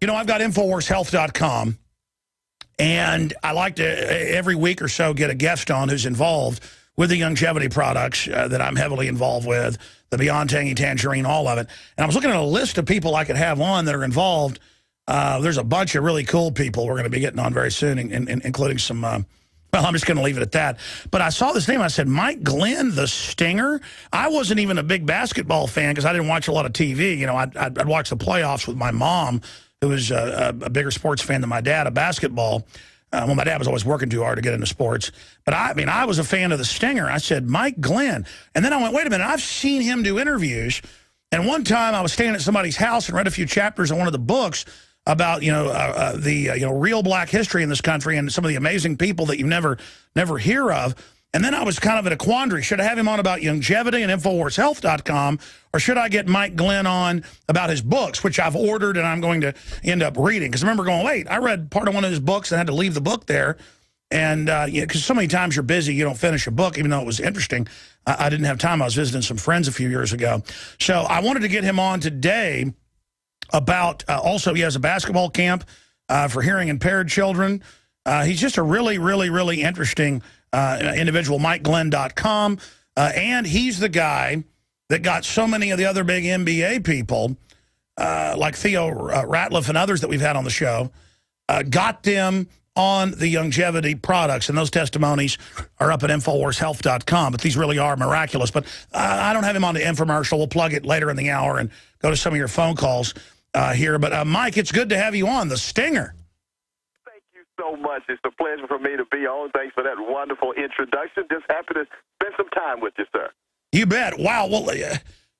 You know, I've got InfoWarsHealth.com, and I like to, every week or so, get a guest on who's involved with the longevity products that I'm heavily involved with, the Beyond Tangy Tangerine, all of it. And I was looking at a list of people I could have on that are involved. There's a bunch of really cool people we're going to be getting on very soon, including some, well, I'm just going to leave it at that. But I saw this name. I said, Mike Glenn, the Stinger. I wasn't even a big basketball fan because I didn't watch a lot of TV. You know, I'd watch the playoffs with my mom, who was a bigger sports fan than my dad of basketball. Well, my dad was always working too hard to get into sports. But I mean, I was a fan of the Stinger. I said, Mike Glenn. And then I went, wait a minute, I've seen him do interviews. And one time I was staying at somebody's house and read a few chapters of one of the books about, the real black history in this country and some of the amazing people that you never hear of. And then I was kind of in a quandary. Should I have him on about longevity and InfoWarsHealth.com, or should I get Mike Glenn on about his books, which I've ordered and I'm going to end up reading? Because I remember going, wait, I read part of one of his books and had to leave the book there. And because so many times you're busy, you don't finish a book, even though it was interesting. I didn't have time. I was visiting some friends a few years ago. So I wanted to get him on today about, also he has a basketball camp for hearing impaired children. He's just a really, really, really interesting individual, MikeGlenn.com. And he's the guy that got so many of the other big NBA people, like Theo Ratliff and others that we've had on the show, got them on the longevity products. And those testimonies are up at InfoWarsHealth.com. But these really are miraculous. But I don't have him on the infomercial. We'll plug it later in the hour and go to some of your phone calls here. But, Mike, it's good to have you on, the Stinger. So much. It's a pleasure for me to be on. Thanks for that wonderful introduction. Just happy to spend some time with you, sir. You bet. Wow. Well,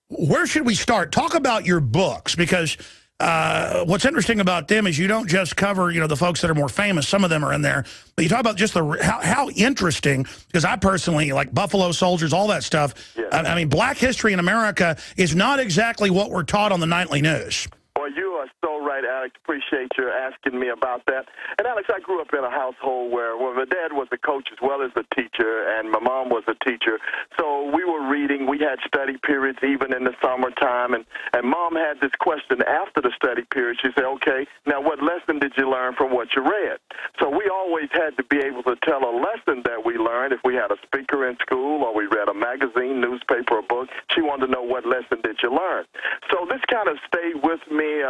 where should we start? Talk about your books, because what's interesting about them is you don't just cover, the folks that are more famous. Some of them are in there. But you talk about just how interesting, because I personally, like Buffalo Soldiers, all that stuff. Yes. I mean, black history in America is not exactly what we're taught on the nightly news. Well, you are so right, Alex. Appreciate you asking me about that. And, Alex, I grew up in a household where my dad was a coach as well as a teacher, and my mom was a teacher. So we were reading. We had study periods even in the summertime. And Mom had this question after the study period. She said, okay, now what lesson did you learn from what you read? So we always had to be able to tell a lesson that we learned. If we had a speaker in school or we read a magazine, newspaper, or book, she wanted to know what lesson did you learn. So this kind of stayed with me,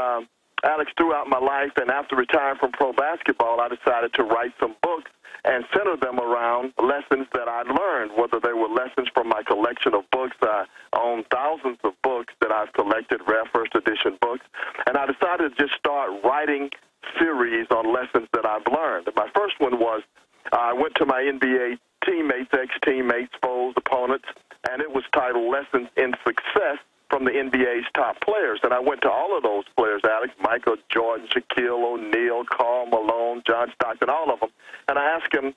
Alex, throughout my life. And after retiring from pro basketball, I decided to write some books and center them around lessons that I learned, whether they were lessons from my collection of books. I own thousands of books that I've collected, rare first edition books. And I decided to just start writing series on lessons that I've learned. And my first one was, I went to my NBA teammates, ex-teammates, foes, opponents, and it was titled Lessons in Success from the NBA's top players. And I went to all of those players, Alex, Michael Jordan, Shaquille O'Neal, Karl Malone, John Stockton, all of them. And I asked them,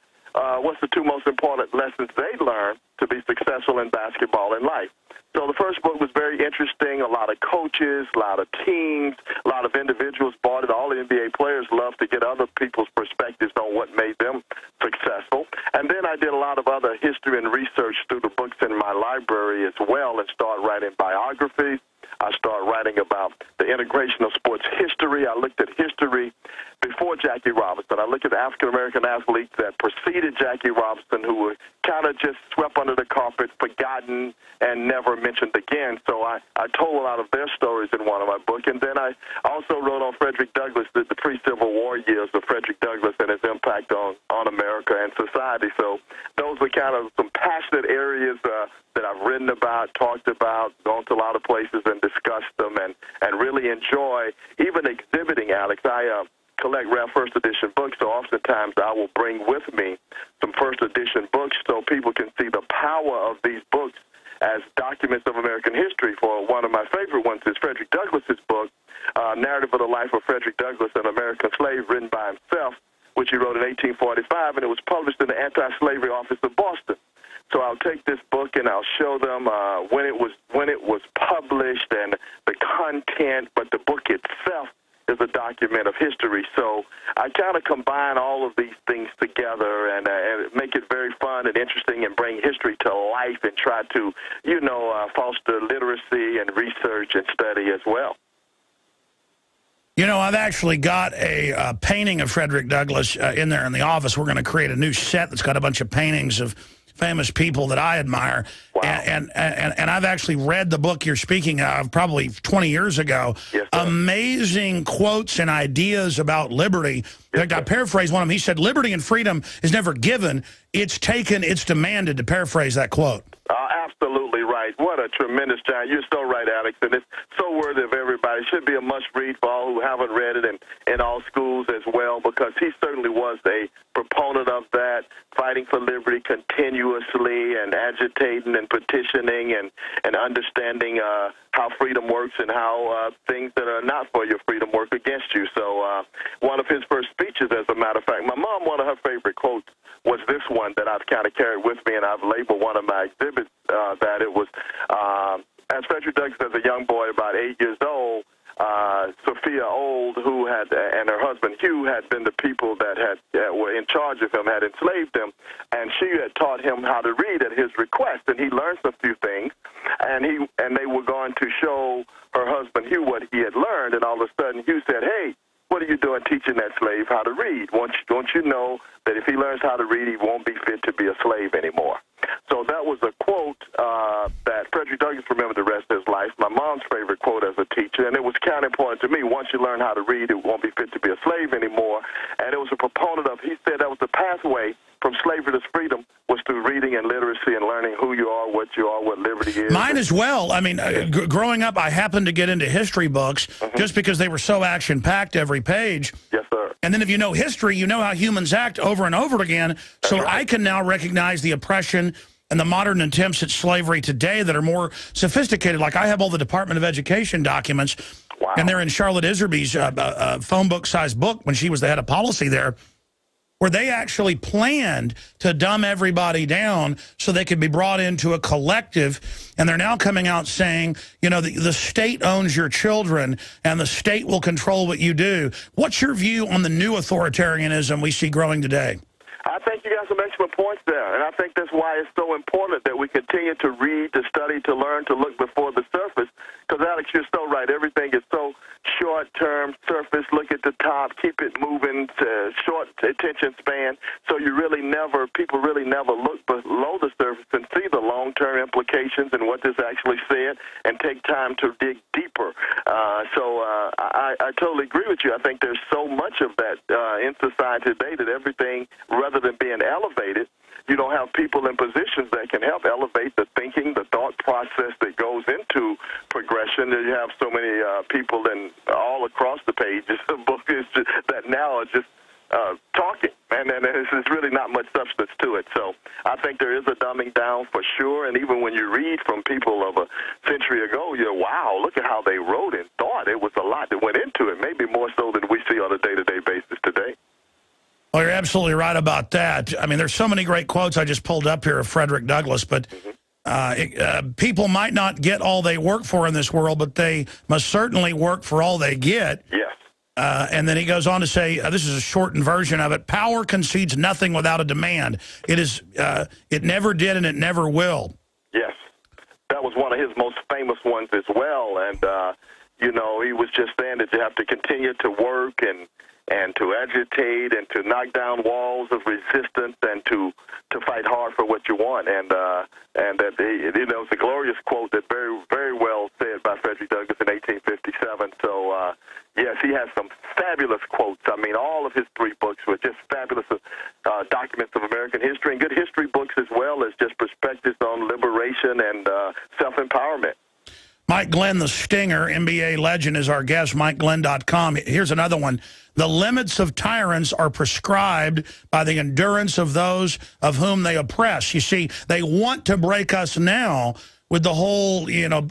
what's the two most important lessons they learned to be successful in basketball and life? So the first book was very interesting. A lot of coaches, a lot of teams, a lot of individuals bought it. All the NBA players love to get other people's perspectives on what made them successful. And then I did a lot of other history and research through the books in my library as well, and started writing biographies. I started writing about the integration of sports history. I looked at history before Jackie Robinson. I looked at African-American athletes that preceded Jackie Robinson who were kind of just swept under the carpet, forgotten, and never mentioned again. So I told a lot of their stories in one of my books. And then I also wrote on Frederick Douglass, the pre-Civil War years of Frederick Douglass and his impact on America and society. So those were kind of some passionate areas that I've written about, talked about, gone to a lot of places and discussed them, and really enjoy even exhibiting, Alex. I collect rare first edition books, so oftentimes I will bring with me some first edition books so people can see the power of these books as documents of American history. For one of my favorite ones is Frederick Douglass's book, Narrative of the Life of Frederick Douglass, an American Slave, written by himself, which he wrote in 1845, and it was published in the Anti-Slavery Office of Boston. So I'll take this book and I'll show them when it was published and the content, but the book itself is a document of history. So I kind of combine all of these things together and make it very fun and interesting and bring history to life and try to, foster literacy and research and study as well. You know, I've actually got a painting of Frederick Douglass in there in the office. We're going to create a new set that's got a bunch of paintings of famous people that I admire. Wow. And I've actually read the book you're speaking of probably 20 years ago. Yes, amazing quotes and ideas about liberty. In fact, I paraphrase one of them. He said, liberty and freedom is never given. It's taken, it's demanded, to paraphrase that quote. Absolutely right. What a tremendous job. You're so right, Alex, and it's so worthy of everybody. It should be a must-read for all who haven't read it, and in all schools as well, because he certainly was a proponent of that, fighting for liberty continuously and agitating and petitioning and understanding how freedom works and how things that are not for your freedom work against you. So one of his first speeches, as a matter of fact, my mom, one of her favorite quotes was this one that I've kind of carried with me, and I've labeled one of my exhibits that it was, as Frederick Douglass, as a young boy, about 8 years old, Sophia Old, who had, and her husband Hugh, had been the people that were in charge of him, had enslaved him, and she had taught him how to read at his request, and he learned a few things, and they were going to show her husband Hugh what he had learned, and all of a sudden Hugh said, "Hey, what are you doing teaching that slave how to read? Don't you know that if he learns how to read, he won't be fit to be a slave anymore?" So that was a quote that Frederick Douglass remembered the rest of his life, my mom's favorite quote as a teacher, and it was kind of important to me. Once you learn how to read, it won't be fit to be a slave anymore. And it was a proponent of, he said that was the pathway from slavery to freedom was through reading and literacy and learning who you are, what liberty is. Mine as well. I mean, growing up, I happened to get into history books just because they were so action-packed every page. Yes, sir. And then if you know history, you know how humans act over and over again. So right. I can now recognize the oppression and the modern attempts at slavery today that are more sophisticated. Like I have all the Department of Education documents, wow. And they're in Charlotte Iserby's phone book-sized book when she was the head of policy there, where they actually planned to dumb everybody down so they could be brought into a collective. And they're now coming out saying, you know, the state owns your children and the state will control what you do. What's your view on the new authoritarianism we see growing today? I think you got some excellent points there, and I think that's why it's so important that we continue to read, to study, to learn, to look before the surface, because, Alex, you're so right. Everything is so short-term, surface, look at the top, keep it moving, to short attention span, so people really never look below the surface and see the long-term implications and what this actually said and take time to dig deeper. I totally agree with you. I think there's so much of that in society today that everything, rather than being elevated, you don't have people in positions that can help elevate the thinking, the thought process that goes into progression. You have so many people all across the pages of the book that now are just talking, and there's really not much substance to it. So I think there is a dumbing down for sure, and even when you read from people of a century ago, you're, wow, look at how they wrote and thought. It was a lot that went into it, maybe more so than we see on a day-to-day basis today. Well, you're absolutely right about that. I mean, there's so many great quotes I just pulled up here of Frederick Douglass, but people might not get all they work for in this world, but they must certainly work for all they get. Yes. And then he goes on to say, this is a shortened version of it, power concedes nothing without a demand. It never did and it never will. Yes. That was one of his most famous ones as well. And, you know, he was just saying that you have to continue to work and to agitate and to knock down walls of resistance and to fight hard for what you want. And that, you know, it's a glorious quote that very, very well said by Frederick Douglass in 1857. So, yes, he has some fabulous quotes. I mean, all of his three books were just fabulous documents of American history and good history books as well as just perspectives on liberation and self-empowerment. Mike Glenn, the Stinger, NBA legend, is our guest, MikeGlenn.com. Here's another one. The limits of tyrants are prescribed by the endurance of those of whom they oppress. You see, they want to break us now with the whole, you know,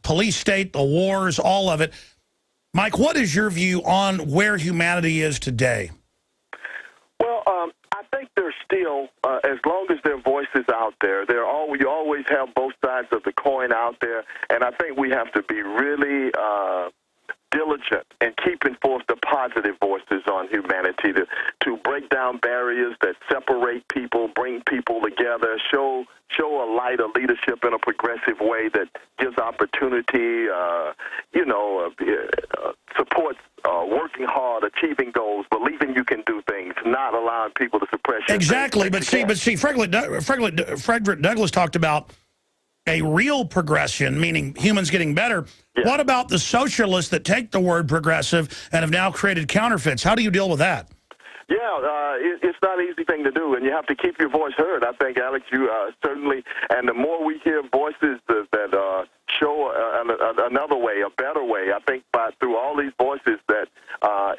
police state, the wars, all of it. Mike, what is your view on where humanity is today? Well, I think there's still, as long as there are voices out there, you always have both sides of the coin out there, and I think we have to be really diligent in keeping forth the positive voices on humanity, to break down barriers that separate people, bring people together, show a light of leadership in a progressive way that gives opportunity, supports working hard, achieving goals, believing you can do things, not allowing people to suppress you. Exactly, but see, Frederick Douglass talked about a real progression, meaning humans getting better. Yeah. What about the socialists that take the word progressive and have now created counterfeits? How do you deal with that? Yeah, it's not an easy thing to do, and you have to keep your voice heard. I think, Alex, you certainly, and the more we hear voices that show another way, a better way, I think through all these voices that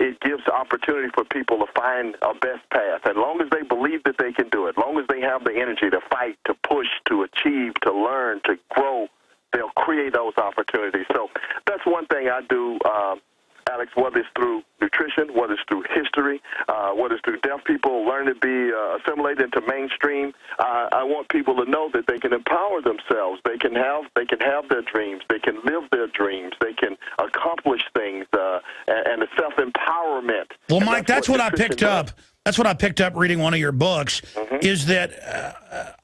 it gives opportunity for people to find a best path. As long as they believe that they can do it, as long as they have the energy to fight, to push, to achieve, to learn, to grow, they'll create those opportunities. So that's one thing I do, Alex, whether it's through nutrition, whether it's through history, whether it's through deaf people learning to be assimilated into mainstream. I want people to know that they can empower themselves. They can have their dreams. They can live their dreams. They can accomplish things, and the self-empowerment. Well, Mike, that's what I picked up. That's what I picked up reading one of your books, is that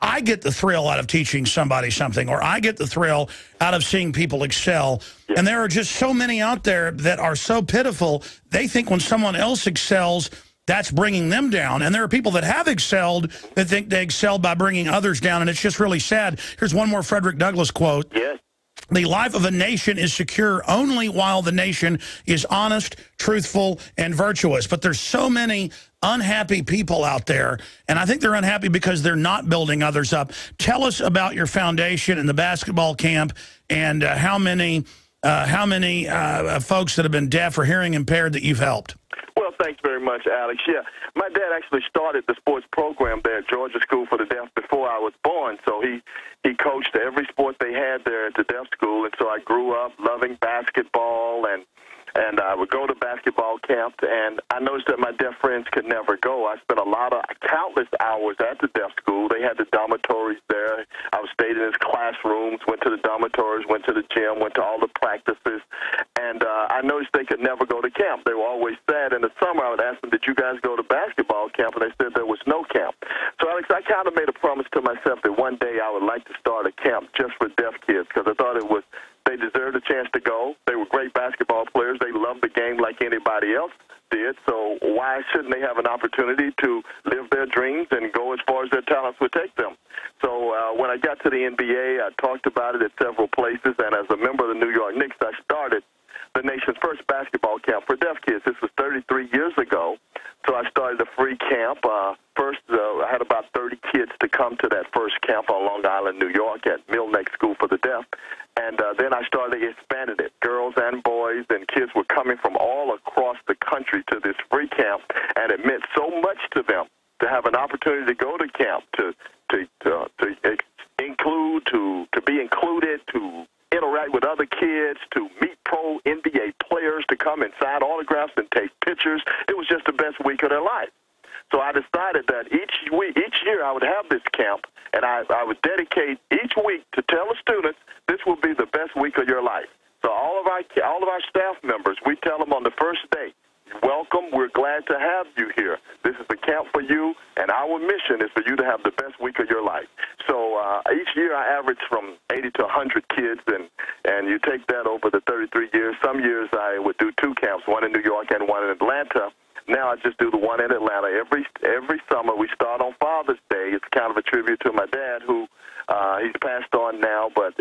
I get the thrill out of teaching somebody something, or I get the thrill out of seeing people excel. Yeah. And there are just so many out there that are so pitiful, they think when someone else excels, that's bringing them down. And there are people that have excelled that think they excelled by bringing others down, and it's just really sad. Here's one more Frederick Douglass quote. Yes. The life of a nation is secure only while the nation is honest, truthful, and virtuous. But there's so many unhappy people out there, and I think they're unhappy because they're not building others up. Tell us about your foundation and the basketball camp, and how many folks that have been deaf or hearing impaired that you've helped. Well, thanks very much, Alex. Yeah, my dad actually started the sports program there at Georgia School for the Deaf before I was born, so he coached every sport they had there at the deaf school, and so I grew up loving basketball, and I would go to basketball camp, and I noticed that my deaf friends could never go. I spent countless hours at the deaf school. They had the dormitories there. I stayed in his classrooms, went to the dormitories, went to the gym, went to all the practices, and I noticed they could never go to camp. They were always sad. In the summer, I would ask them, did you guys go to basketball camp? And they said there was no camp. So, Alex, I kind of made a promise to myself that one day I would like to start a camp just for deaf kids, because I thought they deserved a chance to go. They were great basketball players. They loved the game like anybody else did. So why shouldn't they have an opportunity to live their dreams and go as far as their talents would take them? So when I got to the NBA, I talked about it at several places. And as a member of the New York Knicks, I started the nation's first basketball camp for deaf kids. This was 33 years ago. So I started a free camp. First, I had about 30 kids to come to that first camp on Long Island, New York, at Milneck School for the Deaf. And then I started expanding it. Girls and boys and kids were coming from all across the country to this free camp, and it meant so much to them to have an opportunity to go to camp, to include, to be included, to interact with other kids, to meet pro NBA players, to come and sign autographs and take pictures. It was just the best week of their life. So I decided that each year I would have this camp, and I would dedicate each week to tell the students, this will be the best week of your life. So all of our staff members, we tell them on the first day, welcome, we're glad to have you here. This is a camp for you, and our mission is for you to have the best week of your life. So each year I average from 80 to 100 kids, and you take that over the 33 years. Some years I would do two camps, one in New York and one in Atlanta. Now I just do the one in Atlanta. Every summer we start on Father's Day. It's kind of a tribute to my dad, who he's passed on now, but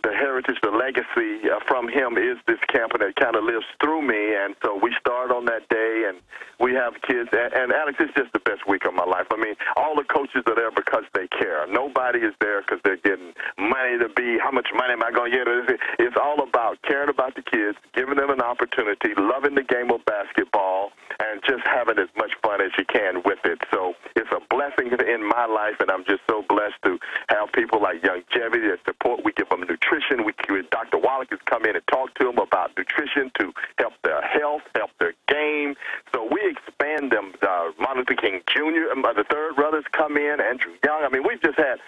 the heritage, the legacy from him is this camp, and it kind of lives through me. And so we start on that day, and we have kids. And Alex, it's just the best week of my life. I mean, all the coaches are there because they care. Nobody is there because they're getting money to be, how much money am I going to get? It's all about caring about the kids, giving them an opportunity, loving the game of basketball, and just having as much fun as you can with it. So it's a blessing in my life, and I'm just so blessed to have people like Longevity that support. We give them nutrition. Dr. Wallach has come in and talked to them about nutrition to help their health, help their game. So we expand them. Martin Luther King Jr., the third brothers come in, Andrew Young. I mean, we've just had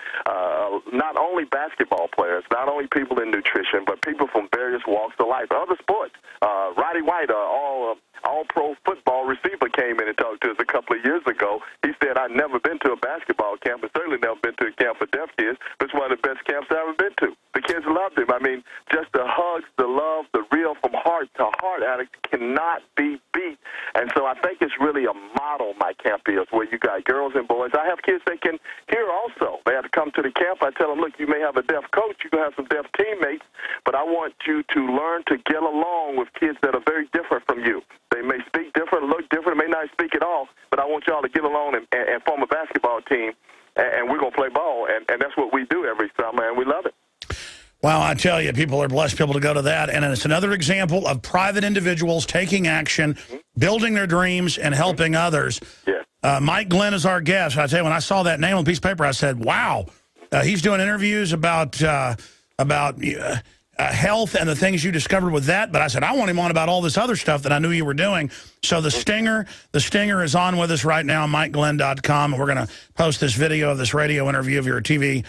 not only basketball players, not only people in nutrition, but people from various walks of life, other sports. Roddy White, all-pro football receiver, came in and talked to us a couple of years ago. He said, I've never been to a basketball camp, and certainly never been to a camp for deaf kids. It's one of the best camps I've ever been to. The kids loved him. I mean, just the hugs, the love, the real from heart to heart, Alex, cannot be beat. And so I think it's really a model, my camp is, where you got girls and boys. I have kids that can hear also. They have to come to the camp. I tell them, look, you may have a deaf coach, you can have some deaf teammates, but I want you to learn to get along with kids that are very different from you. They may speak different, look different, may not speak at all, but I want y'all to get along and form a basketball team, and we're going to play ball, and that's what we do every summer, and we love it. Well, I tell you, people are blessed people to go to that. And it's another example of private individuals taking action, building their dreams, and helping others. Yeah. Mike Glenn is our guest. I tell you, when I saw that name on a piece of paper, I said, wow. He's doing interviews about health and the things you discovered with that. But I said, I want him on about all this other stuff that I knew you were doing. So the Stinger is on with us right now, MikeGlenn.com. And we're going to post this video of this radio interview. Of your TV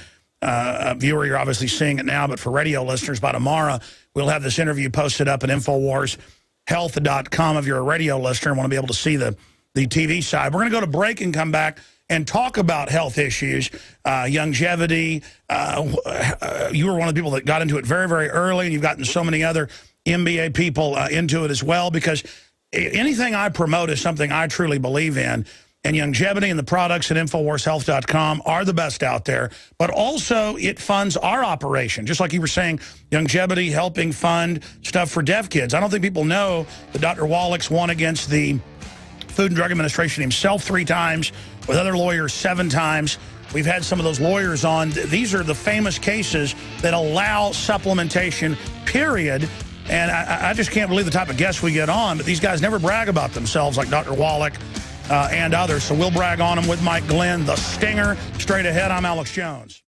viewer, you're obviously seeing it now, but for radio listeners, by tomorrow, we'll have this interview posted up at InfoWarsHealth.com if you're a radio listener and want to be able to see the TV side. We're going to go to break and come back and talk about health issues, longevity. You were one of the people that got into it very, very early, and you've gotten so many other NBA people into it as well, because anything I promote is something I truly believe in. And longevity and the products at InfoWarsHealth.com are the best out there. But also, it funds our operation. Just like you were saying, longevity helping fund stuff for deaf kids. I don't think people know that Dr. Wallach's won against the Food and Drug Administration himself 3 times, with other lawyers 7 times. We've had some of those lawyers on. These are the famous cases that allow supplementation, period. And I just can't believe the type of guests we get on. But these guys never brag about themselves like Dr. Wallach and others. So we'll brag on them with Mike Glenn, the Stinger. Straight ahead, I'm Alex Jones.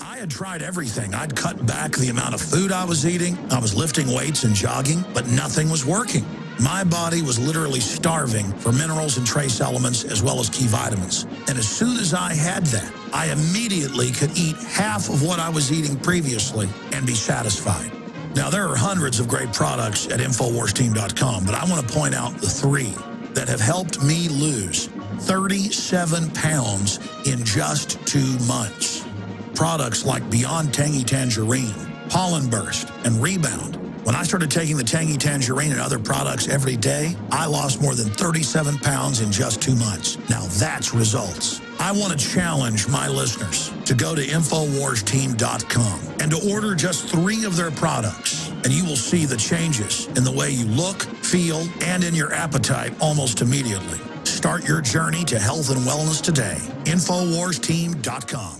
I had tried everything. I'd cut back the amount of food I was eating. I was lifting weights and jogging, but nothing was working. My body was literally starving for minerals and trace elements as well as key vitamins. And as soon as I had that, I immediately could eat half of what I was eating previously and be satisfied. Now, there are hundreds of great products at InfoWarsTeam.com, but I want to point out the 3 that have helped me lose 37 pounds in just 2 months. Products like Beyond Tangy Tangerine, Pollen Burst, and Rebound. When I started taking the Tangy Tangerine and other products every day, I lost more than 37 pounds in just 2 months. Now that's results. I want to challenge my listeners to go to InfoWarsTeam.com and to order just 3 of their products, and you will see the changes in the way you look, feel, and in your appetite almost immediately. Start your journey to health and wellness today. InfoWarsTeam.com.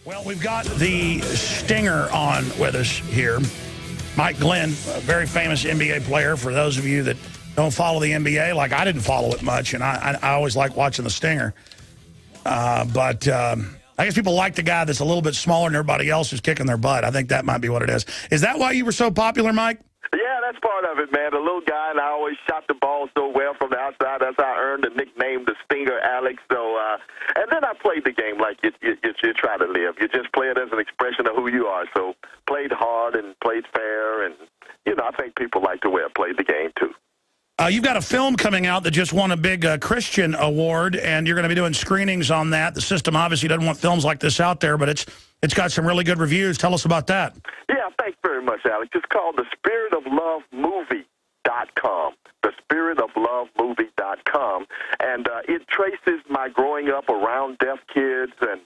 Well, we've got the Stinger on with us here. Mike Glenn, a very famous NBA player. For those of you that don't follow the NBA, like I didn't follow it much, and I always like watching the Stinger. But I guess people like the guy that's a little bit smaller than everybody else who's kicking their butt. I think that might be what it is. Is that why you were so popular, Mike? Yeah, that's part of it, man. The little guy, and I always shot the ball so well from the outside. That's how I earned the nickname, the Stinger, Alex. So, and then I played the game like you try to live. You just play it as an expression of who you are. So, played hard and played fair, and I think people like the way I played the game too. You've got a film coming out that just won a big Christian award, and you're going to be doing screenings on that. The system obviously doesn't want films like this out there, but it's got some really good reviews. Tell us about that. Yeah, thanks very much, Alex. It's called The Spirit of Love Movie.com. TheSpiritOfLoveMovie.com. And it traces my growing up around deaf kids, and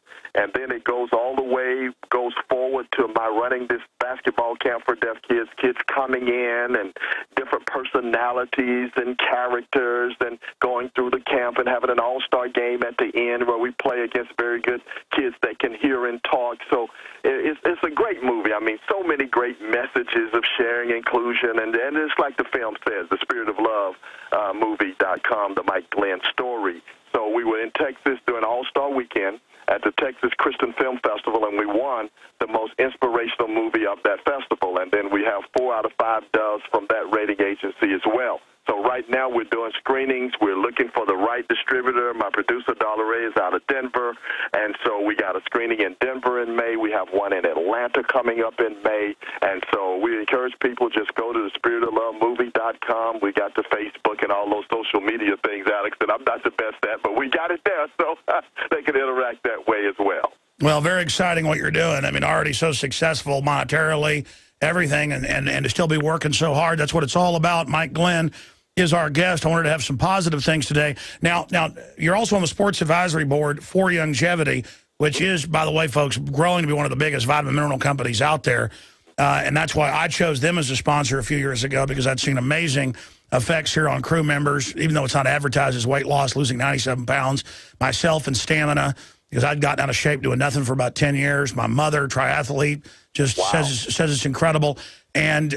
then it goes all the way, goes forward to my running this basketball camp for deaf kids, kids coming in and different personalities and characters, and going through the camp and having an all-star game at the end where we play against very good kids that can hear and talk. So it's a great movie. I mean, so many great messages of sharing, inclusion, and it's like the film says, The Spirit of Love Movie.com, the Mike Glenn story. So we were in Texas doing All-Star Weekend at the Texas Christian Film Festival, and we won the most inspirational movie of that festival. And then we have 4 out of 5 doves from that rating agency as well. So right now we're doing screenings. We're looking for the right distributor. My producer, Dollar is out of Denver. And so we got a screening in Denver in May. We have one in Atlanta coming up in May. And so we encourage people, just go to thespiritoflovemovie.com. We got the Facebook and all those social media things, Alex, that I'm not the best at, but we got it there, so they can interact that way as well. Well, very exciting what you're doing. I mean, already so successful monetarily everything, and to still be working so hard. That's what it's all about. Mike Glenn is our guest. I wanted to have some positive things today. Now, you're also on the Sports Advisory Board for Longevity, which is, by the way, folks, growing to be one of the biggest vitamin mineral companies out there. And that's why I chose them as a sponsor a few years ago, because I'd seen amazing effects here on crew members, even though it's not advertised as weight loss, losing 97 pounds, myself and stamina, because I'd gotten out of shape doing nothing for about 10 years. My mother, triathlete, just says it's incredible. And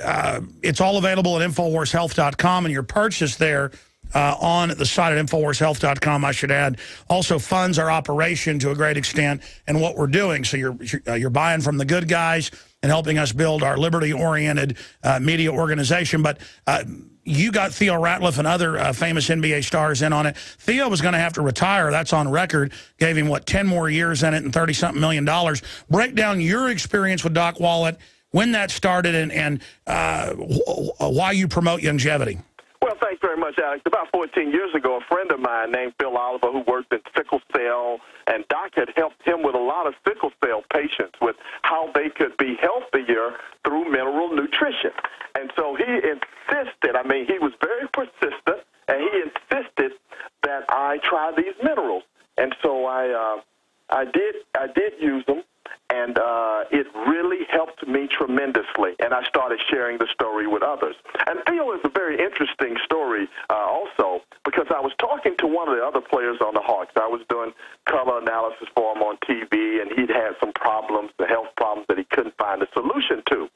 it's all available at InfoWarsHealth.com, and your purchase there on the site at InfoWarsHealth.com, I should add, also funds our operation to a great extent and what we're doing. So you're buying from the good guys and helping us build our liberty-oriented media organization. But you got Theo Ratliff and other famous NBA stars in on it. Theo was going to have to retire. That's on record. Gave him, 10 more years in it and $30-something million. Break down your experience with Doc Wallet, when that started, and why you promote longevity. Well, thanks very much, Alex. About 14 years ago, a friend of mine named Phil Oliver, who worked in sickle cell, and Doc had helped him with a lot of sickle cell patients with how they could be healthier through mineral nutrition. And so he insisted, he was very persistent, and he insisted that I try these minerals. And so I did use them. And it really helped me tremendously, and I started sharing the story with others. And Theo is a very interesting story also, because I was talking to one of the other players on the Hawks. I was doing color analysis for him on TV, and he'd had some problems, the health problems that he couldn't find a solution to.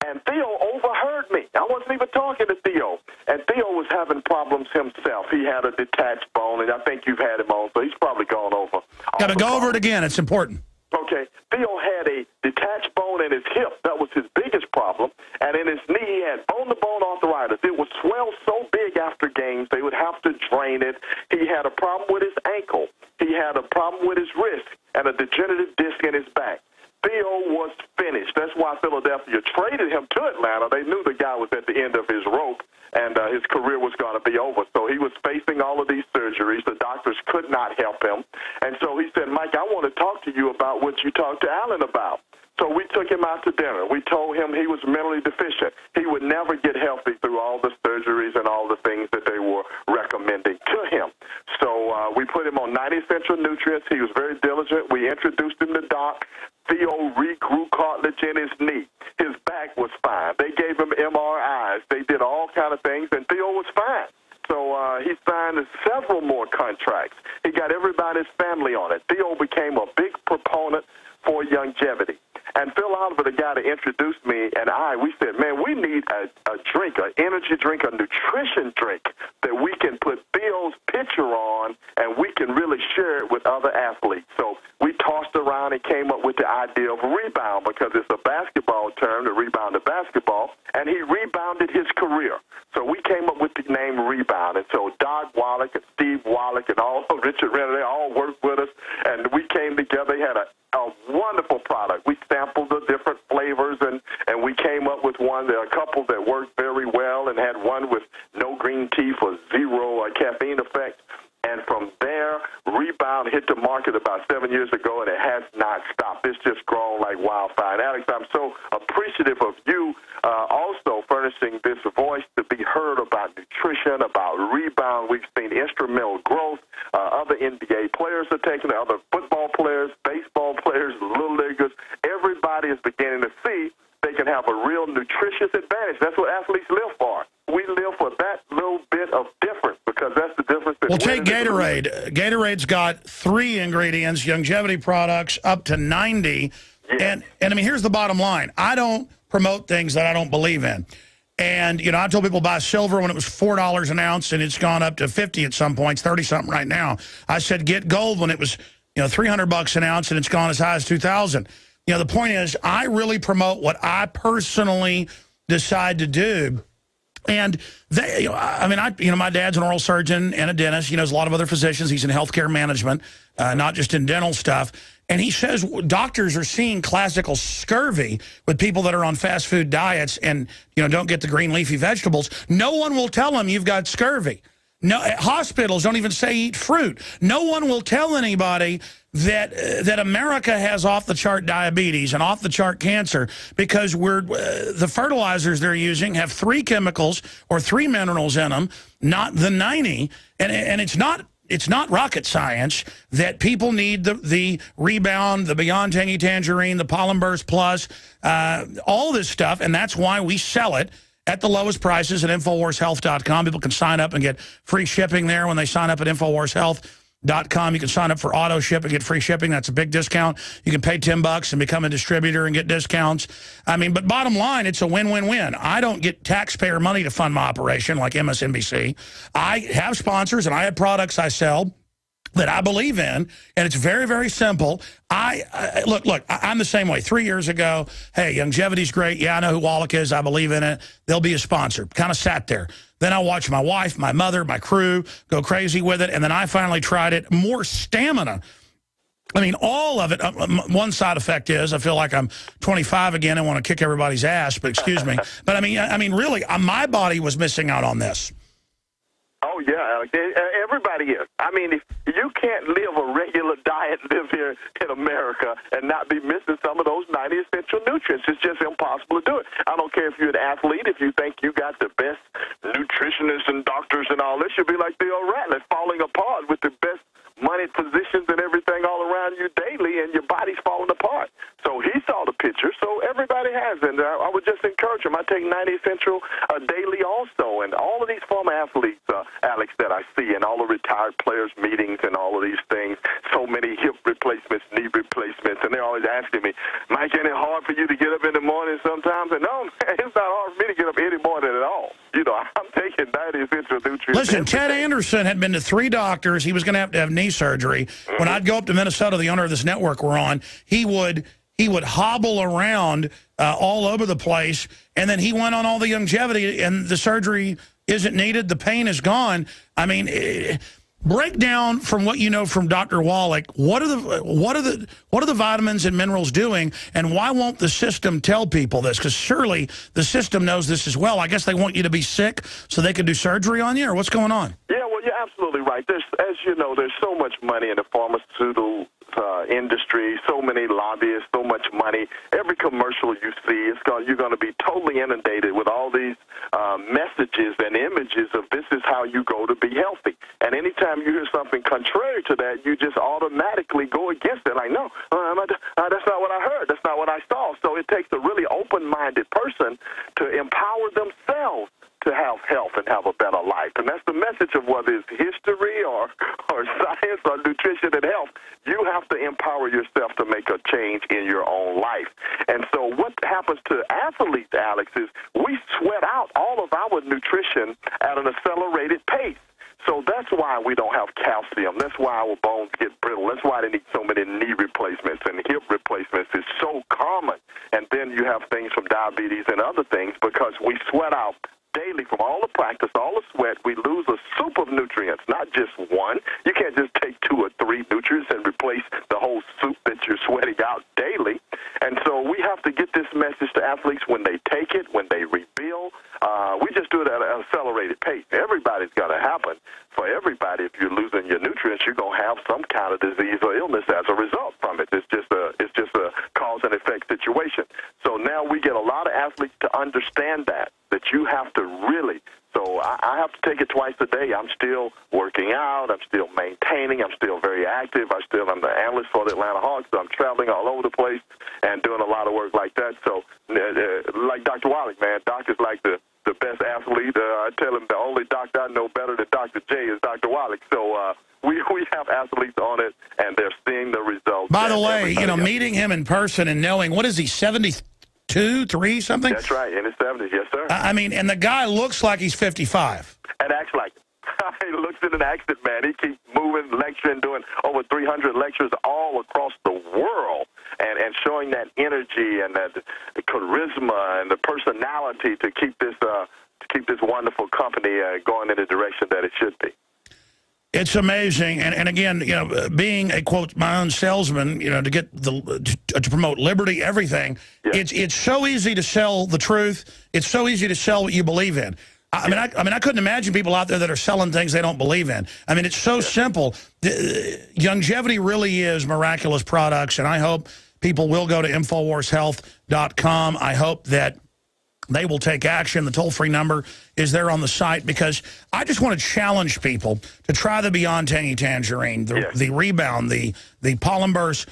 And Theo overheard me. I wasn't even talking to Theo. And Theo was having problems himself. He had a detached bone, and I think you've had him on, so he's probably gone over. Got to go over it again. It's important. Okay, Theo had a detached bone in his hip. That was his biggest problem. And in his knee, he had bone-to-bone arthritis. It would swell so big after games, they would have to drain it. He had a problem with his ankle. He had a problem with his wrist and a degenerative disc in his back. Theo was finished. That's why Philadelphia traded him to Atlanta. They knew the guy was at the end of his rope, and his career was going to be over. So he was facing all of these surgeries. The doctors could not help him. And so he said, Mike, I want to talk to you about what you talked to Alan about. So we took him out to dinner. We told him he was mentally deficient. He would never get healthy through all the surgeries and all the things that they were recommending to him. So we put him on 90 essential nutrients. He was very diligent. We introduced him to Doc. Theo regrew cartilage in his knee. His back was fine. They gave him MRIs. They did all kind of things, and Theo was fine. So he signed several more contracts. He got everybody's family on it. Theo became a big proponent for longevity. And Phil Oliver, the guy that introduced me, and we said, man, we need a drink, an energy drink, a nutrition drink that we can put Theo's picture on, and we can really share it with other athletes. So we tossed around and came up with the idea of rebound, because it's a basketball term to rebound to basketball, and he rebounded his career. So we came up with the name Rebound. And so Doc Wallach and Steve Wallach and all Richard Renner, they all worked with us, and we came together. They had a wonderful product. We sampled the different flavors, and we came up with one. There are a couple that worked very well, and had one with no green tea for zero caffeine effect. And from there, Rebound hit the market about 7 years ago, and it has not stopped. It's just grown like wildfire. And Alex, I'm so appreciative of you also furnishing this voice to be heard about nutrition, about Rebound. We've seen instrumental growth. Other NBA players are taking it, other football players, baseball players, little leaguers. Everybody is beginning to see they can have a real nutritious advantage. That's what athletes live for. We live for that little bit of difference, because that's the difference. Well, take Gatorade. Gatorade's got 3 ingredients, longevity products up to 90. Yes. And here's the bottom line. I don't promote things that I don't believe in. And, I told people buy silver when it was $4 an ounce, and it's gone up to 50 at some points, 30-something right now. I said get gold when it was, $300 an ounce, and it's gone as high as 2,000. The point is, I really promote what I personally decide to do. And they, my dad's an oral surgeon and a dentist. He knows a lot of other physicians. He's in healthcare management, not just in dental stuff. And he says doctors are seeing classical scurvy with people that are on fast food diets and, don't get the green leafy vegetables. No one will tell them you've got scurvy. No, hospitals don't even say eat fruit. No one will tell anybody that America has off-the-chart diabetes and off-the-chart cancer because the fertilizers they're using have 3 chemicals or 3 minerals in them, not the 90. And it's not rocket science that people need the Rebound, the Beyond Tangy Tangerine, the Pollen Burst Plus, all this stuff, and that's why we sell it at the lowest prices at InfoWarsHealth.com. People can sign up and get free shipping there when they sign up at InfoWarsHealth.com. You can sign up for auto ship and get free shipping. That's a big discount. You can pay $10 and become a distributor and get discounts. I mean, but bottom line, it's a win-win-win. I don't get taxpayer money to fund my operation like MSNBC. I have sponsors and I have products I sell that I believe in, and it's very, very simple. Look, I'm the same way. 3 years ago, hey, longevity's great. Yeah, I know who Wallach is. I believe in it. They'll be a sponsor. Kind of sat there. Then I watched my wife, my mother, my crew go crazy with it, and then I finally tried it. More stamina. I mean, all of it. One side effect is I feel like I'm 25 again and want to kick everybody's ass, but excuse me. But I mean, really, my body was missing out on this. Oh, yeah, Alex. Everybody is. I mean, if you can't live a regular diet, live here in America, and not be missing some of those 90 essential nutrients, it's just impossible to do it. I don't care if you're an athlete, if you think you got the best nutritionists and doctors and all this, you'll be like Theo Ratliff, falling apart with the best money positions and everything all around you daily, and your body's falling apart. So he saw the picture, so everybody has. And I would just encourage him. I take 90 Essential daily also, and all of these former athletes, Alex, that I see, and all the retired players meetings and all of these things, so many hip replacements, knee replacements, and they're always asking me, Mike, ain't it hard for you to get up in the morning sometimes? And no, man, it's not hard for me to get up any morning at all. You know, I'm taking 90 Essential nutrients. Listen, Ted Anderson had been to 3 doctors. He was going to have knee surgery. Mm-hmm. When I'd go up to Minnesota, the owner of this network we're on, he would hobble around all over the place, and then he went on all the longevity, and the surgery isn't needed. The pain is gone. I mean, break down from what you know from Dr. Wallach. What are the vitamins and minerals doing, and why won't the system tell people this? Because surely the system knows this as well. I guess they want you to be sick so they can do surgery on you, or what's going on? Yeah, well, you're absolutely right. As you know, there's so much money in the pharmaceutical industry, so many lobbyists, so much money. Every commercial you see, you're going to be totally inundated with all these messages and images of this is how you go to be healthy. And anytime you hear something contrary to that, you just automatically go against it. Like, no, that's not what I heard. That's not what I saw. So it takes a really open-minded person to empower themselves to have health and have a better life. And that's the message of whether it's history or science or nutrition and health. You have to empower yourself to make a change in your own life. And so what happens to athletes, Alex, is we sweat out all of our nutrition at an accelerated pace. So that's why we don't have calcium. That's why our bones get brittle. That's why they need so many knee replacements and hip replacements. It's so common. And then you have things from diabetes and other things because we sweat out daily from all the practice, all the sweat. We lose a soup of nutrients, not just one. You can't just take 2 or 3 nutrients and replace the whole soup that you're sweating out daily. And so we have to get this message to athletes when they take it, when they rebuild. We just do it at an accelerated pace. Everybody's got to happen. For everybody, if you're losing your nutrients, you're going to have some kind of disease or illness as a result from it. It's just a cause and effect situation. So now we get a lot of athletes to understand that you have to really. So I have to take it twice a day. I'm still working out. I'm still maintaining. I'm still very active. I'm the analyst for the Atlanta Hawks. So I'm traveling all over the place and doing a lot of work like that. So like Dr. Wallach, man, doctor's like the best athlete. I tell him the only doctor I know better than Dr. J is Dr. Wallach. So we have athletes on it, and they're seeing the results. By the way, meeting him in person and knowing, what is he, 72, 3, something? That's right, in his 70s, yes, sir. I mean, and the guy looks like he's 55. And acts like it. He looks in an accent, man. He keeps moving, lecturing, doing over 300 lectures all across the world, and showing that energy and that the charisma and the personality to keep this wonderful company going in the direction that it should be. It's amazing, and again, being a quote my own salesman, to get to promote liberty, everything. Yeah. It's so easy to sell the truth. It's so easy to sell what you believe in. I mean, I couldn't imagine people out there that are selling things they don't believe in. I mean, it's so simple. Longevity really is miraculous products, and I hope people will go to InfoWarsHealth.com. I hope that they will take action. The toll-free number is there on the site, because I just want to challenge people to try the Beyond Tangy Tangerine, the Rebound, the Pollen Burst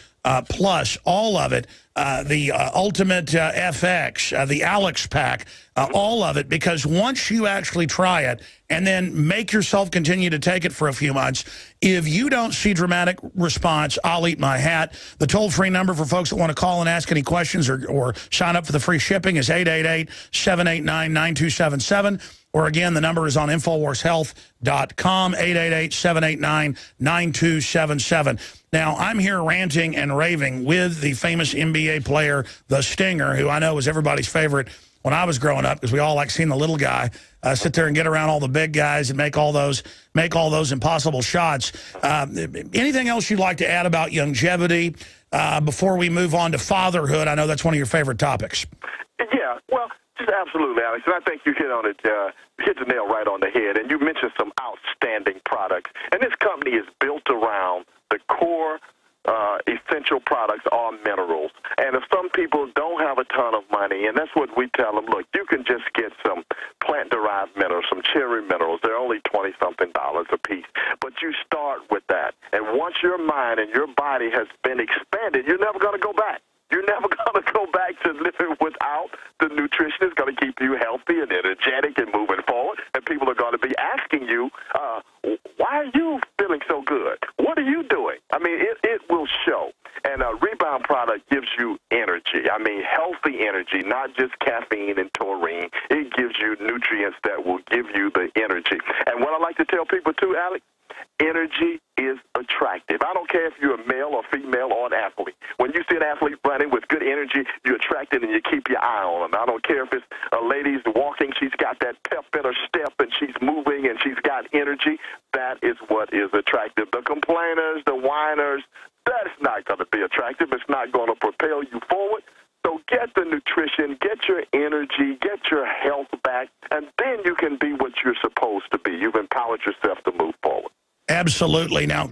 Plus, all of it, the Ultimate FX, the Alex Pack, all of it, because once you actually try it and then make yourself continue to take it for a few months, if you don't see dramatic response, I'll eat my hat. The toll-free number for folks that want to call and ask any questions or sign up for the free shipping is 888-789-9277. Or again, the number is on InfoWarsHealth.com, 888-789-9277. Now, I'm here ranting and raving with the famous NBA player, the Stinger, who I know was everybody's favorite when I was growing up, because we all like seeing the little guy sit there and get around all the big guys and make all those impossible shots. Anything else you'd like to add about longevity before we move on to fatherhood? I know that's one of your favorite topics. Yeah, well, just absolutely, Alex. And I think you hit on it, hit the nail right on the head. And you mentioned some outstanding products. And this company is built around the core essential products are minerals. And if some people don't have a ton of money, and that's what we tell them, look, you can just get some plant-derived minerals, some cherry minerals. They're only $20-something a piece. But you start with that. And once your mind and your body has been expanded, you're never going to go back. You're never going to go back to living without the nutrition. It's going to keep you healthy and energetic and moving forward. And people are going to be asking you, why are you feeling so good? What are you doing? I mean, it will show. And a Rebound product gives you energy. I mean, healthy energy, not just caffeine and taurine. It gives you nutrients that will give you the energy. And what I like to tell people, too, Alex, energy is attractive. I don't care if you're a male or female or an athlete. When you see an athlete running with good energy, you attract it and you keep your eye on them. I don't care if it's a lady's walking, she's got that pep in her step and she's moving and she's got energy. That is what is attractive. The complainers, the whiners, that's not going to be attractive. It's not going to propel you forward. So get the nutrition, get your energy, get your health back, and then you can be what you're supposed to be. You've empowered yourself to move forward. Absolutely. Now,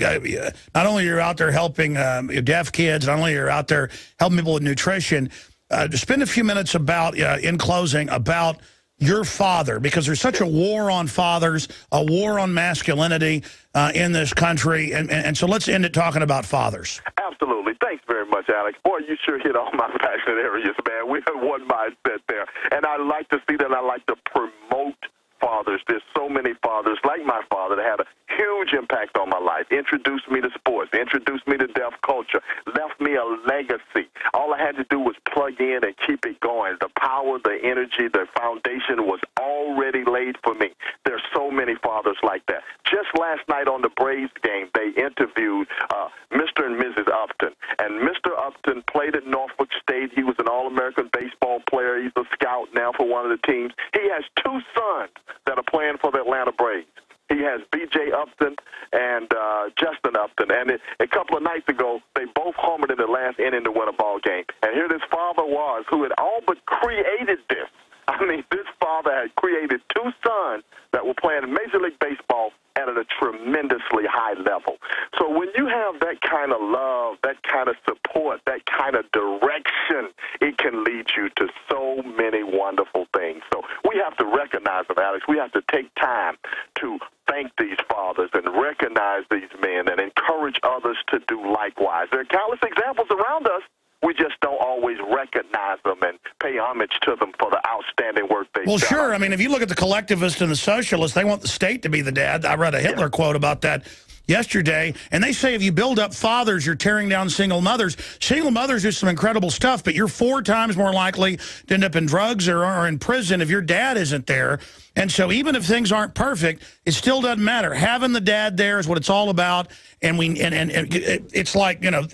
not only you're out there helping deaf kids, not only you're out there helping people with nutrition, to spend a few minutes about, in closing, about your father, because there's such a war on fathers, a war on masculinity in this country. And so let's end it talking about fathers. Absolutely. Thanks very much, Alex. Boy, you sure hit all my passionate areas, man. We have one mindset there. And I like to see that. I like to promote fathers. There's so many fathers like my father that had a huge impact on my life, introduced me to sports, introduced me to deaf culture, left me a legacy. All I had to do was plug in and keep it going. The power, the energy, the foundation was already laid for me. There's so many fathers like that. Just last night on the Braves game, they interviewed Mr. and Mrs. Upton. And Mr. Upton played at Norfolk State. He was an All-American baseball player. He's a scout now for one of the teams. He has two sons that are playing for the Atlanta Braves. He has B.J. Upton and Justin Upton. And a couple of nights ago, they both homered in the last inning to win a ball game. And here this father was who had all but created this. I mean, this father had created two sons that were playing Major League Baseball at a tremendously high level. So when you have that kind of love, that kind of support, that kind of direction, it can lead you to so many wonderful things. So we have to recognize them, Alex. We have to take time to thank these fathers and recognize these men and encourage others to do likewise. There are countless examples around us. We just don't always recognize them and pay homage to them for the outstanding work they've done. Well, sure. I mean, if you look at the collectivists and the socialists, they want the state to be the dad. I read a Hitler quote about that yesterday, and they say if you build up fathers, you're tearing down single mothers. Single mothers do some incredible stuff, but you're 4 times more likely to end up in drugs or in prison if your dad isn't there. And so even if things aren't perfect, it still doesn't matter. Having the dad there is what it's all about, and it's like, you know,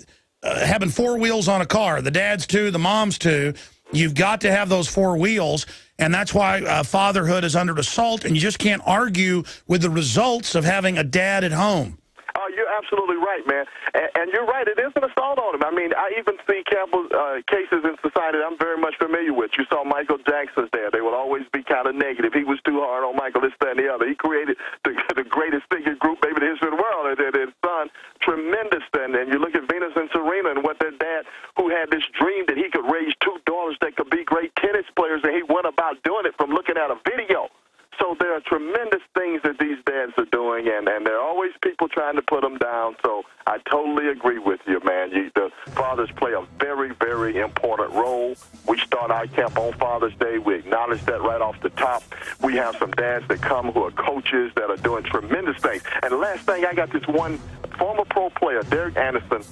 having 4 wheels on a car, the dad's 2, the mom's 2. You've got to have those 4 wheels, and that's why fatherhood is under assault, and you just can't argue with the results of having a dad at home. You're absolutely right, man. And you're right. It is an assault on him. I mean, I even see Campbell cases in society that I'm very much familiar with. You saw Michael Jackson's there. They will always be kind of negative. He was too hard on Michael, this, that, and the other. He created the greatest figure group, maybe in the history of the world. And his son, tremendous. And you look at Venus and Serena and what their dad, who had this dream that he could raise two daughters that could be great tennis players, and he went about doing it from looking at a video. So there are tremendous things that these dads are doing, and there are always people trying to put them down. So I totally agree with you, man. The fathers play a very, very important role. We start our camp on Father's Day. We acknowledge that right off the top. We have some dads that come who are coaches that are doing tremendous things. And the last thing, I got this one former pro player, Derek Anderson.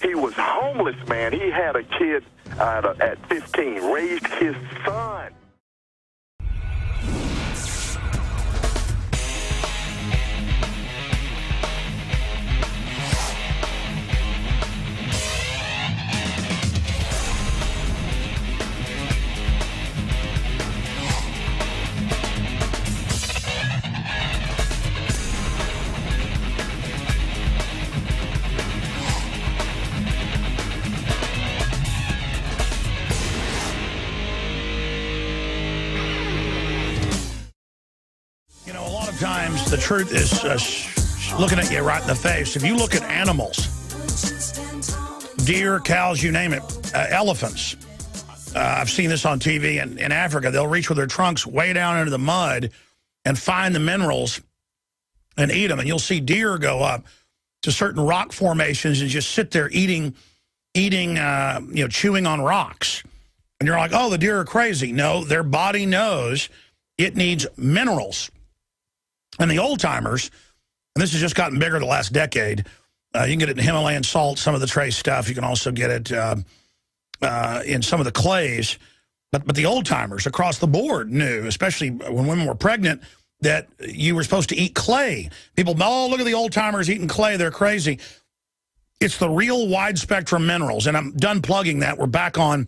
He was homeless, man. He had a kid at 15, raised his son. Times the truth is looking at you right in the face. If you look at animals, deer, cows, you name it, elephants, I've seen this on TV in Africa. They'll reach with their trunks way down into the mud and find the minerals and eat them. And you'll see deer go up to certain rock formations and just sit there eating, chewing on rocks. And you're like, oh, the deer are crazy. No, their body knows it needs minerals. And the old-timers, and this has just gotten bigger the last decade, you can get it in Himalayan salt, some of the trace stuff. You can also get it in some of the clays. But the old-timers across the board knew, especially when women were pregnant, that you were supposed to eat clay. People, oh, look at the old-timers eating clay. They're crazy. It's the real wide-spectrum minerals. And I'm done plugging that. We're back on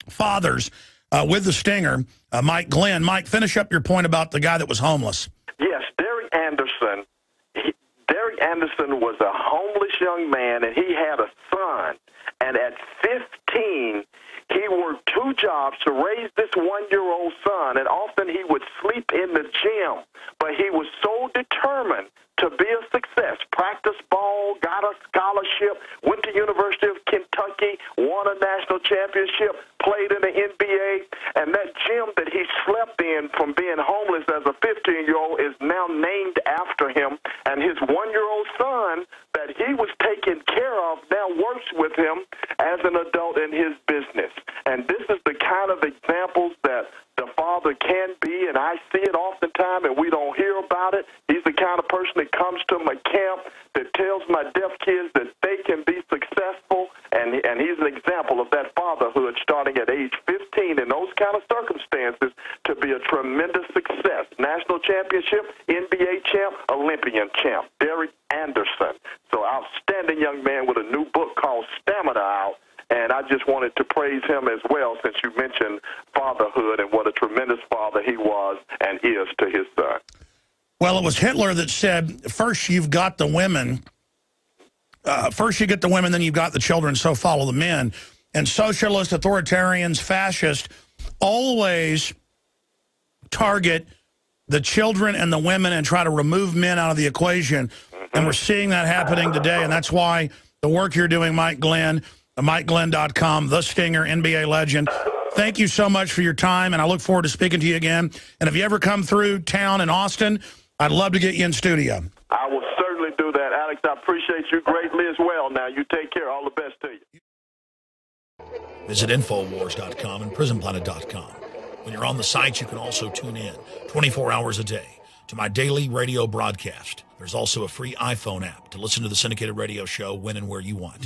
Fathers with the Stinger, Mike Glenn. Mike, finish up your point about the guy that was homeless. Yes, Derek Anderson. Derek Anderson was a homeless young man, and he had a son. And at 15, he worked 2 jobs to raise this 1-year-old son, and often he would sleep in the gym. But he was so determined to be a success, practiced ball, got a scholarship, went to University of Kentucky, won a national championship, played in the NBA, and that gym that he slept in from being homeless as a 15-year-old is now named after him, and his 1-year-old son that he was taking care of now works with him as an adult in his business. And this is the kind of examples that the father can be, and I see it oftentimes, and we don't hear about it. He's the kind of person that comes to my camp that tells my deaf kids that they can be successful, and he's an example of that fatherhood starting at age 15 in those kind of circumstances to be a tremendous success. National championship, NBA champ, Olympian champ, Derek Anderson. So outstanding young man with a new book called Stamina out. And I just wanted to praise him as well, since you mentioned fatherhood and what a tremendous father he was and is to his son. Well, it was Hitler that said, first you've got the women, first you get the women, then you've got the children, so follow the men. And socialists, authoritarians, fascists always target the children and the women and try to remove men out of the equation. And we're seeing that happening today, and that's why the work you're doing, Mike Glenn, MikeGlenn.com, The Stinger, NBA legend. Thank you so much for your time, and I look forward to speaking to you again. And if you ever come through town in Austin, I'd love to get you in studio. I will certainly do that, Alex. I appreciate you greatly as well. Now, you take care. All the best to you. Visit INFOWARS.com and PrisonPlanet.com. When you're on the site, you can also tune in 24 hours a day to my daily radio broadcast. There's also a free iPhone app to listen to the syndicated radio show when and where you want.